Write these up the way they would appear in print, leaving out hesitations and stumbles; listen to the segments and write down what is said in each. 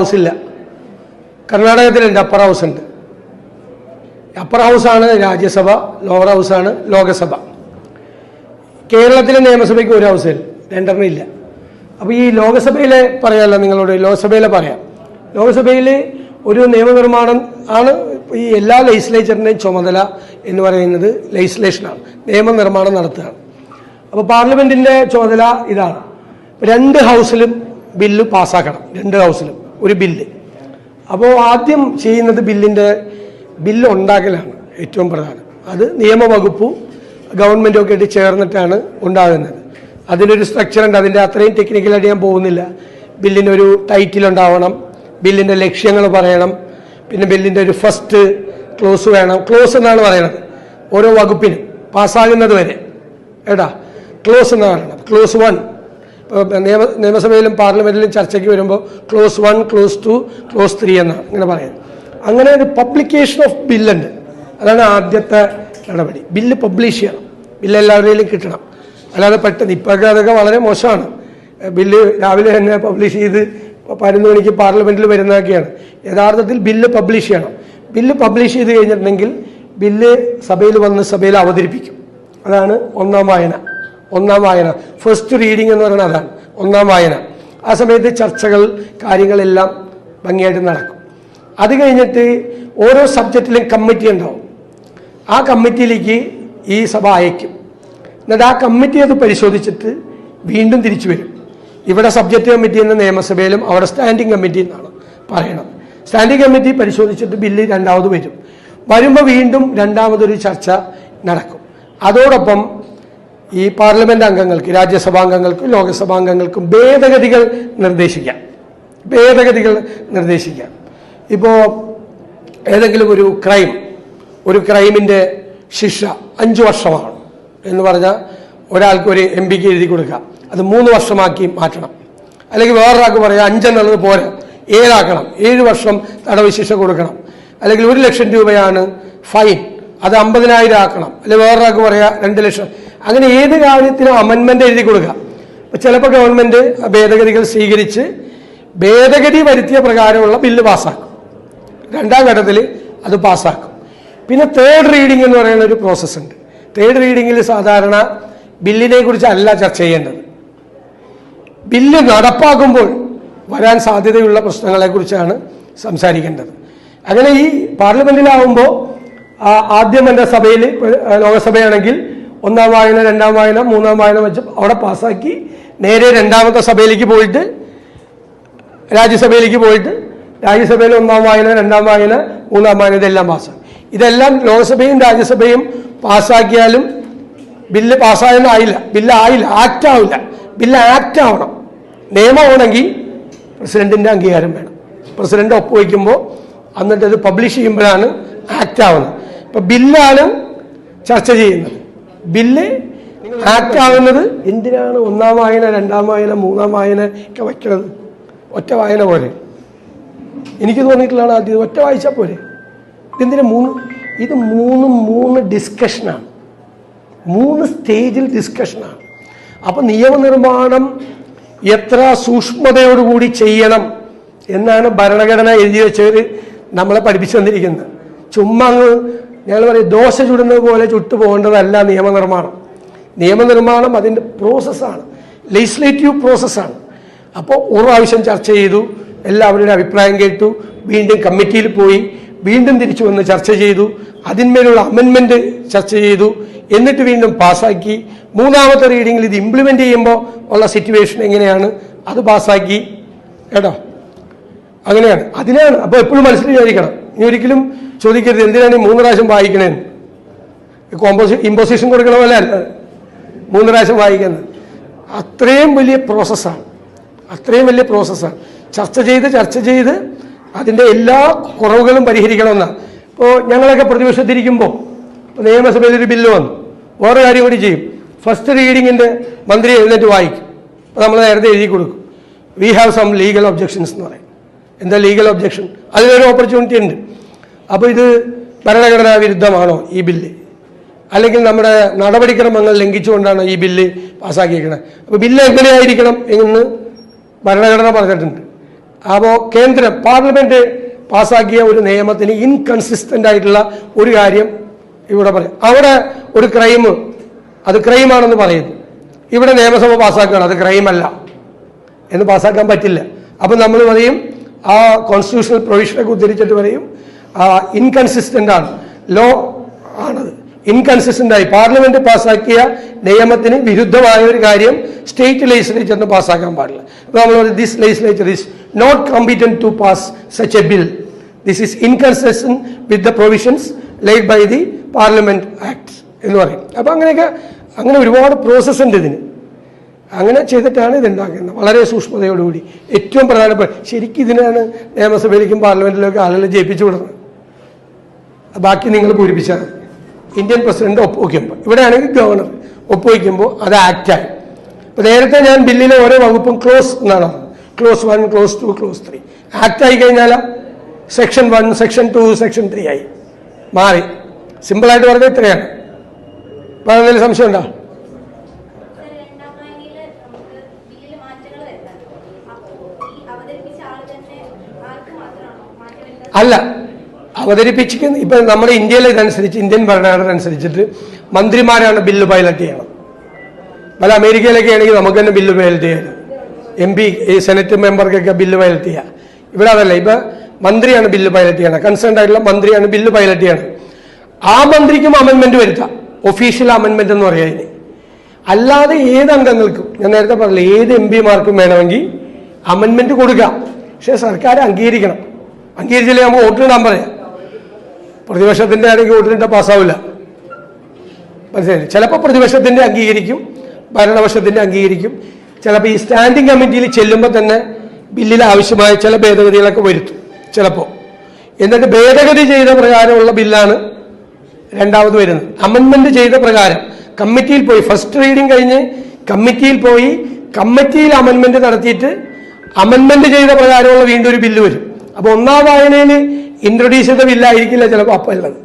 House ഇല്ല. കർണാടകത്തിലുണ്ട്, upper house ഉണ്ട്. അപ്പർ ഹൗസാണ് രാജ്യസഭ, ലോവർ ഹൗസാണ് ലോകസഭ. കേരളത്തിലെ നിയമസഭയ്ക്ക് ഒരു ഹൗസിൽ രണ്ടെണ്ണം ഇല്ല. അപ്പോൾ ഈ ലോകസഭയിലെ പറയാമല്ലോ നിങ്ങളോട്, ലോകസഭയിലെ പറയാം. ലോകസഭയിൽ ഒരു നിയമനിർമ്മാണം ആണ് ഈ എല്ലാ ലെജിസ്ലേച്ചറിൻ്റെയും ചുമതല എന്ന് പറയുന്നത് ലെജിസ്ലേഷനാണ്, നിയമനിർമ്മാണം നടത്തുകയാണ്. അപ്പോൾ പാർലമെൻറ്റിൻ്റെ ചുമതല ഇതാണ്. രണ്ട് ഹൗസിലും ബില്ല് പാസ്സാക്കണം, രണ്ട് ഹൗസിലും ഒരു ബില്ല്. അപ്പോൾ ആദ്യം ചെയ്യുന്നത് ബില്ല് ഉണ്ടാക്കലാണ് ഏറ്റവും പ്രധാനം. അത് നിയമവകുപ്പും ഗവൺമെൻറ്റും ഒക്കെ ആയിട്ട് ചേർന്നിട്ടാണ് ഉണ്ടാകുന്നത്. അതിനൊരു സ്ട്രക്ചറുണ്ട്, അതിൻ്റെ അത്രയും ടെക്നിക്കലായിട്ട് ഞാൻ പോകുന്നില്ല. ബില്ലിനൊരു ടൈറ്റിൽ ഉണ്ടാവണം, ബില്ലിൻ്റെ ലക്ഷ്യങ്ങൾ പറയണം, പിന്നെ ബില്ലിൻ്റെ ഒരു ഫസ്റ്റ് ക്ലോസ് വേണം. ക്ലോസ് എന്നാണ് പറയുന്നത് ഓരോ വകുപ്പിനും പാസ്സാകുന്നത് വരെ. ഏട്ടാ ക്ലോസ് എന്ന് പറയുന്നത് ക്ലോസ് 1 നിയമസഭയിലും പാർലമെൻറ്റിലും ചർച്ചയ്ക്ക് വരുമ്പോൾ ക്ലോസ് 1, ക്ലോസ് 2, ക്ലോസ് 3 എന്നാണ് ഇങ്ങനെ പറയുന്നത്. അങ്ങനെ ഒരു പബ്ലിക്കേഷൻ ഓഫ് ബില്ലുണ്ട്. അതാണ് ആദ്യത്തെ നടപടി. ബില്ല് പബ്ലിഷ് ചെയ്യണം, ബില്ല് എല്ലാവരുടെയും കിട്ടണം. അല്ലാതെ പെട്ടെന്ന് ഇപ്പോഴൊക്കെ അതൊക്കെ വളരെ മോശമാണ്. ബില്ല് രാവിലെ തന്നെ പബ്ലിഷ് ചെയ്ത് 11 മണിക്ക് പാർലമെൻറ്റിൽ വരുന്നതൊക്കെയാണ്. യഥാർത്ഥത്തിൽ ബില്ല് പബ്ലിഷ് ചെയ്യണം. ബില്ല് പബ്ലിഷ് ചെയ്ത് കഴിഞ്ഞിട്ടുണ്ടെങ്കിൽ ബില്ല് സഭയിൽ വന്ന് സഭയിൽ അവതരിപ്പിക്കും. അതാണ് ഒന്നാം വായന. ഫസ്റ്റ് റീഡിംഗ് എന്ന് പറയുന്നത് അതാണ് ഒന്നാം വായന. ആ സമയത്ത് ചർച്ചകൾ കാര്യങ്ങളെല്ലാം ഭംഗിയായിട്ട് നടക്കും. അത് കഴിഞ്ഞിട്ട് ഓരോ സബ്ജക്റ്റിലും കമ്മിറ്റി ഉണ്ടാവും. ആ കമ്മിറ്റിയിലേക്ക് ഈ സഭ അയക്കും. എന്നിട്ട് ആ കമ്മിറ്റി അത് പരിശോധിച്ചിട്ട് വീണ്ടും തിരിച്ചു വരും. ഇവിടെ സബ്ജക്റ്റ് കമ്മിറ്റി എന്ന നിയമസഭയിലും അവിടെ സ്റ്റാൻഡിംഗ് കമ്മിറ്റി എന്നാണ് പറയണം. സ്റ്റാൻഡിംഗ് കമ്മിറ്റി പരിശോധിച്ചിട്ട് ബില്ല് രണ്ടാമത് വരുമ്പോൾ വീണ്ടും രണ്ടാമതൊരു ചർച്ച നടക്കും. അതോടൊപ്പം ഈ പാർലമെൻറ്റ് അംഗങ്ങൾക്ക്, രാജ്യസഭാംഗങ്ങൾക്കും ലോകസഭാംഗങ്ങൾക്കും ഭേദഗതികൾ നിർദ്ദേശിക്കാം. ഇപ്പോൾ ഏതെങ്കിലും ഒരു ക്രൈമിൻ്റെ ശിക്ഷ 5 വർഷമാണ് എന്ന് പറഞ്ഞാൽ ഒരാൾക്ക് ഒരു MP എഴുതി കൊടുക്കുക, അത് 3 വർഷമാക്കി മാറ്റണം. അല്ലെങ്കിൽ വേറൊരാൾക്ക് പറയാം 5 എന്നുള്ളത് പോരാ, 7 ആക്കണം, 7 വർഷം തടവ് ശിക്ഷ കൊടുക്കണം. അല്ലെങ്കിൽ 1 ലക്ഷം രൂപയാണ് ഫൈൻ, അത് 50,000 ആക്കണം. അല്ലെങ്കിൽ വേറൊരാൾക്ക് പറയാം 2 ലക്ഷം. അങ്ങനെ ഏത് കാര്യത്തിനും അമെൻമെൻ്റ് എഴുതി കൊടുക്കുക. അപ്പോൾ ചിലപ്പോൾ ഗവൺമെൻറ് ഭേദഗതികൾ സ്വീകരിച്ച് ഭേദഗതി വരുത്തിയ പ്രകാരമുള്ള ബില്ല് പാസ്സാക്കും. രണ്ടാം ഘട്ടത്തിൽ അത് പാസ്സാക്കും. പിന്നെ തേർഡ് റീഡിംഗ് എന്ന് പറയുന്ന ഒരു പ്രോസസ്സ് ഉണ്ട്. തേർഡ് റീഡിങ്ങിൽ സാധാരണ ബില്ലിനെ കുറിച്ചല്ല ചർച്ച ചെയ്യേണ്ടത്. ബില്ല് നടപ്പാക്കുമ്പോൾ വരാൻ സാധ്യതയുള്ള പ്രശ്നങ്ങളെക്കുറിച്ചാണ് സംസാരിക്കേണ്ടത്. അങ്ങനെ ഈ പാർലമെൻറ്റിലാവുമ്പോൾ ആദ്യം എൻ്റെ സഭയിൽ, ലോകസഭയാണെങ്കിൽ 1-ാം വായന, 2-ാം വായന, 3-ാം വായന വെച്ച് അവിടെ പാസ്സാക്കി നേരെ രണ്ടാമത്തെ സഭയിലേക്ക് പോയിട്ട് രാജ്യസഭയിലേക്ക് പോയിട്ട് രാജ്യസഭയിൽ 1-ാം വായന, 2-ാം വായന, 3-ാം വായന ഇതെല്ലാം പാസ്സാക്കും. ഇതെല്ലാം ലോകസഭയും രാജ്യസഭയും പാസ്സാക്കിയാലും ബില്ല് പാസ്സായെന്നായില്ല, ആക്ട് ആവില്ല. ബില്ല് ആക്ട് ആവണം. നിയമമാണെങ്കിൽ പ്രസിഡന്റിൻ്റെ അംഗീകാരം വേണം. പ്രസിഡന്റ് ഒപ്പുവയ്ക്കുമ്പോൾ എന്നിട്ട് അത് പബ്ലിഷ് ചെയ്യുമ്പോഴാണ് ആക്ട് ആവുന്നത്. ഇപ്പം ബില്ലാണ് ചർച്ച ചെയ്യുന്നത്. ബില്ല് ആക്ട് ആകുന്നത് എന്തിനാണ് 1-ാം വായന, 2-ാം വായന, 3-ാം വായന ഒക്കെ വയ്ക്കുന്നത്? ഒറ്റ വായന പോലെ എനിക്ക് തോന്നിയിട്ടുള്ളതാണ്. ആദ്യം ഒറ്റ വായിച്ചാൽ പോരെ. ഇതെന്തിനാ ഇത് മൂന്ന് ഡിസ്കഷനാണ്, 3 സ്റ്റേജിൽ ഡിസ്കഷനാണ്. അപ്പം നിയമനിർമ്മാണം എത്ര സൂക്ഷ്മതയോടുകൂടി ചെയ്യണം എന്നാണ് ഭരണഘടന എഴുതി വെച്ചവർ നമ്മളെ പഠിപ്പിച്ചു തന്നിരിക്കുന്നത്. ചുമ്മാ ഞങ്ങൾ പറയും ദോശ ചുടുന്നത് പോലെ ചുട്ടു പോകേണ്ടതല്ല നിയമനിർമ്മാണം അതിൻ്റെ പ്രോസസ്സാണ്, ലെജിസ്ലേറ്റീവ് പ്രോസസ്സാണ്. അപ്പോൾ ഒരു പ്രാവശ്യം ചർച്ച ചെയ്തു, എല്ലാവരുടെ അഭിപ്രായം കേട്ടു, വീണ്ടും കമ്മിറ്റിയിൽ പോയി, വീണ്ടും തിരിച്ചു വന്ന് ചർച്ച ചെയ്തു, അതിന്മേലുള്ള അമെൻമെൻറ്റ് ചർച്ച ചെയ്തു, എന്നിട്ട് വീണ്ടും പാസ്സാക്കി. 3-ാമത്തെ റീഡിങ്ങിൽ ഇത് ഇംപ്ലിമെൻ്റ് ചെയ്യുമ്പോൾ ഉള്ള സിറ്റുവേഷൻ എങ്ങനെയാണ് അത് പാസ്സാക്കി. കേട്ടോ, അങ്ങനെയാണ്. അതിനാണ് അപ്പോൾ എപ്പോഴും മനസ്സിൽ വിചാരിക്കണം. ഇനി ഒരിക്കലും ചോദിക്കരുത് എന്തിനാണ് 3 പ്രാവശ്യം വായിക്കണേന്ന്. ഇമ്പോസിഷൻ കൊടുക്കണ പോലെ അല്ല 3 പ്രാവശ്യം വായിക്കുന്നത്. അത്രയും വലിയ പ്രോസസ്സാണ്. ചർച്ച ചെയ്ത് അതിൻ്റെ എല്ലാ കുറവുകളും പരിഹരിക്കണമെന്നാണ്. ഇപ്പോൾ ഞങ്ങളൊക്കെ പ്രതിപക്ഷത്തിരിക്കുമ്പോൾ നിയമസഭയിൽ ഒരു ബില്ല് വന്നു, വേറെ കാര്യം കൂടി ചെയ്യും. ഫസ്റ്റ് റീഡിങ്ങിൻ്റെ മന്ത്രി എഴുന്നേറ്റ് വായിക്കും. അപ്പോൾ നമ്മൾ നേരത്തെ എഴുതി കൊടുക്കും, we have some legal objections എന്ന് പറയും. എന്താ ലീഗൽ ഒബ്ജെക്ഷൻ? അതിലൊരു ഓപ്പർച്യൂണിറ്റി ഉണ്ട്. അപ്പോൾ ഇത് ഭരണഘടനാ വിരുദ്ധമാണോ ഈ ബില്ല്, അല്ലെങ്കിൽ നമ്മുടെ നടപടിക്രമങ്ങൾ ലംഘിച്ചുകൊണ്ടാണോ ഈ ബില്ല് പാസ്സാക്കിയിരിക്കുന്നത്? അപ്പോൾ ബില്ല് എങ്ങനെയായിരിക്കണം എന്ന് ഭരണഘടന പറഞ്ഞിട്ടുണ്ട്. അപ്പോൾ കേന്ദ്രം പാർലമെന്റ് പാസ്സാക്കിയ ഒരു നിയമത്തിന് ഇൻകൺസിസ്റ്റന്റ് ആയിട്ടുള്ള ഒരു കാര്യം ഇവിടെ പറയും. അവിടെ ഒരു ക്രൈം, അത് ക്രൈമാണെന്ന് പറയുന്നു. ഇവിടെ നിയമസഭ പാസ്സാക്കുകയാണ്, അത് ക്രൈമല്ല എന്ന് പാസ്സാക്കാൻ പറ്റില്ല. അപ്പം നമ്മൾ പറയും ആ കോൺസ്റ്റിറ്റ്യൂഷണൽ പ്രൊവിഷനൊക്കെ ഉദ്ധരിച്ചിട്ട് പറയും ഇൻകൺസിസ്റ്റന്റ് ആണ്, ലോ ആണത്. ഇൻകൺസിസ്റ്റന്റ് ആയി പാർലമെന്റ് പാസ്സാക്കിയ നിയമത്തിന് വിരുദ്ധമായ ഒരു കാര്യം സ്റ്റേറ്റ് ലെജിസ്ലേച്ചറിന് പാസ്സാക്കാൻ പാടില്ല. അപ്പോൾ നമ്മൾ this legislature is not competent to pass such a bill, this is inconsistent with the provisions laid by the Parliament Act എന്ന് പറയും. അപ്പോൾ അങ്ങനെ ഒരുപാട് പ്രോസസ്സ് ഉണ്ട് ഇതിന്. അങ്ങനെ ചെയ്തിട്ടാണ് ഇത് ഉണ്ടാക്കുന്നത് വളരെ സൂക്ഷ്മതയോടുകൂടി. ഏറ്റവും പ്രധാനപ്പെട്ട ശരിക്കും ഇതിനാണ് നിയമസഭയിലേക്കും പാർലമെന്റിലേക്കും ആളുകളെ ജയിപ്പിച്ചു വിടുന്നത്. ബാക്കി നിങ്ങൾ പൂരിപ്പിച്ചാൽ ഇന്ത്യൻ പ്രസിഡന്റ് ഒപ്പുവയ്ക്കുമ്പോൾ, ഇവിടെയാണെങ്കിൽ ഗവർണർ ഒപ്പുവയ്ക്കുമ്പോൾ അത് ആക്റ്റായി. ഇപ്പോൾ നേരത്തെ ഞാൻ ബില്ലിലെ ഓരോ വകുപ്പും ക്ലോസ് എന്നാണ് പറഞ്ഞത്. ക്ലോസ് 1, ക്ലോസ് 2, ക്ലോസ് 3 ആക്റ്റായി കഴിഞ്ഞാൽ സെക്ഷൻ 1, സെക്ഷൻ 2, സെക്ഷൻ 3 ആയി മാറി. സിമ്പിളായിട്ട് പറഞ്ഞാൽ ഇത്രയാണ്. അപ്പോൾ അതെന്തെങ്കിലും സംശയം ഉണ്ടോ? അല്ല, അവതരിപ്പിച്ചിരിക്കുന്ന ഇപ്പൊ നമ്മുടെ ഇന്ത്യയിലെ ഇതനുസരിച്ച് ഇന്ത്യൻ ഭരണഘടന അനുസരിച്ചിട്ട് മന്ത്രിമാരാണ് ബില്ല് പൈലറ്റ് ചെയ്യണം. പല അമേരിക്കയിലൊക്കെ ആണെങ്കിൽ നമുക്ക് തന്നെ ബില്ല് പൈലറ്റ് ചെയ്യാം. MP സെനറ്റ് മെമ്പർക്കൊക്കെ ബില്ല് പൈലറ്റ് ചെയ്യാം. ഇവിടെ അതല്ല, ഇപ്പൊ മന്ത്രിയാണ് ബില്ല് പൈലറ്റ് ചെയ്യണം. കൺസേൺഡ് ആയിട്ടുള്ള മന്ത്രിയാണ് ബില്ല് പൈലറ്റ് ചെയ്യണം. ആ മന്ത്രിക്കും അമെന്റ്മെന്റ് വരുത്താം, ഒഫീഷ്യൽ അമെന്റ്മെന്റ് എന്ന് പറയുന്നത്. അല്ലാതെ ഏത് അംഗങ്ങൾക്കും, ഞാൻ നേരത്തെ പറഞ്ഞില്ല, ഏത് MP-മാർക്കും വേണമെങ്കിൽ അമെന്റ്മെന്റ് കൊടുക്കാം. പക്ഷെ സർക്കാർ അംഗീകരിക്കണം. അംഗീകരിച്ചില്ലേ നമുക്ക് വോട്ടിടാൻ പറയാം. പ്രതിപക്ഷത്തിന്റെ ആണെങ്കിൽ വോട്ടിനിട്ടാൽ പാസ്സാവില്ല. മനസ്സിലായില്ലേ? ചിലപ്പോൾ പ്രതിപക്ഷത്തിന്റെ അംഗീകരിക്കും, ഭരണപക്ഷത്തിന്റെ അംഗീകരിക്കും. ചിലപ്പോൾ ഈ സ്റ്റാൻഡിംഗ് കമ്മിറ്റിയിൽ ചെല്ലുമ്പോൾ തന്നെ ബില്ലിൽ ആവശ്യമായ ചില ഭേദഗതികളൊക്കെ വരുത്തും ചിലപ്പോൾ. എന്നിട്ട് ഭേദഗതി ചെയ്ത പ്രകാരമുള്ള ബില്ലാണ് രണ്ടാമത് വരുന്നത്. അമെന്റ്മെന്റ് ചെയ്ത പ്രകാരം കമ്മിറ്റിയിൽ പോയി, ഫസ്റ്റ് റീഡിംഗ് കഴിഞ്ഞ് കമ്മിറ്റിയിൽ പോയി, കമ്മിറ്റിയിൽ അമെന്റ്മെന്റ് നടത്തിയിട്ട് അമെന്റ്മെന്റ് ചെയ്ത പ്രകാരമുള്ള വീണ്ടും ഒരു ബില്ല് വരും. അപ്പൊ ഒന്നാം വായനയിൽ ഇൻട്രൊഡ്യൂസ് ചെയ്ത ബില്ലായിരിക്കില്ല ചിലപ്പോൾ അപ്പം ഉള്ളത്.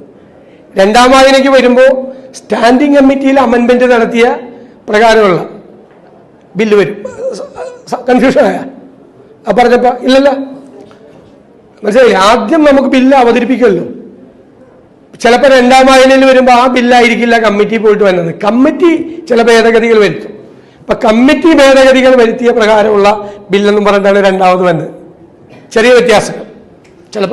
രണ്ടാം വായനയ്ക്ക് വരുമ്പോൾ സ്റ്റാൻഡിംഗ് കമ്മിറ്റിയിൽ അമെന്റ്മെന്റ് നടത്തിയ പ്രകാരമുള്ള ബില്ല് വരും. കൺഫ്യൂഷനായ പറഞ്ഞപ്പോ ഇല്ലല്ല, മനസ്സിലായില്ലേ? ആദ്യം നമുക്ക് ബില്ല് അവതരിപ്പിക്കുമല്ലോ. ചിലപ്പോൾ രണ്ടാം വായനയിൽ വരുമ്പോൾ ആ ബില്ലായിരിക്കില്ല കമ്മിറ്റി പോയിട്ട് വരുന്നത്. കമ്മിറ്റി ചില ഭേദഗതികൾ വരുത്തും. അപ്പൊ കമ്മിറ്റി ഭേദഗതികൾ വരുത്തിയ പ്രകാരമുള്ള ബില്ലെന്നും പറഞ്ഞിട്ടാണ് രണ്ടാമത് വന്നത്. ചെറിയ വ്യത്യാസങ്ങൾ ചിലപ്പോൾ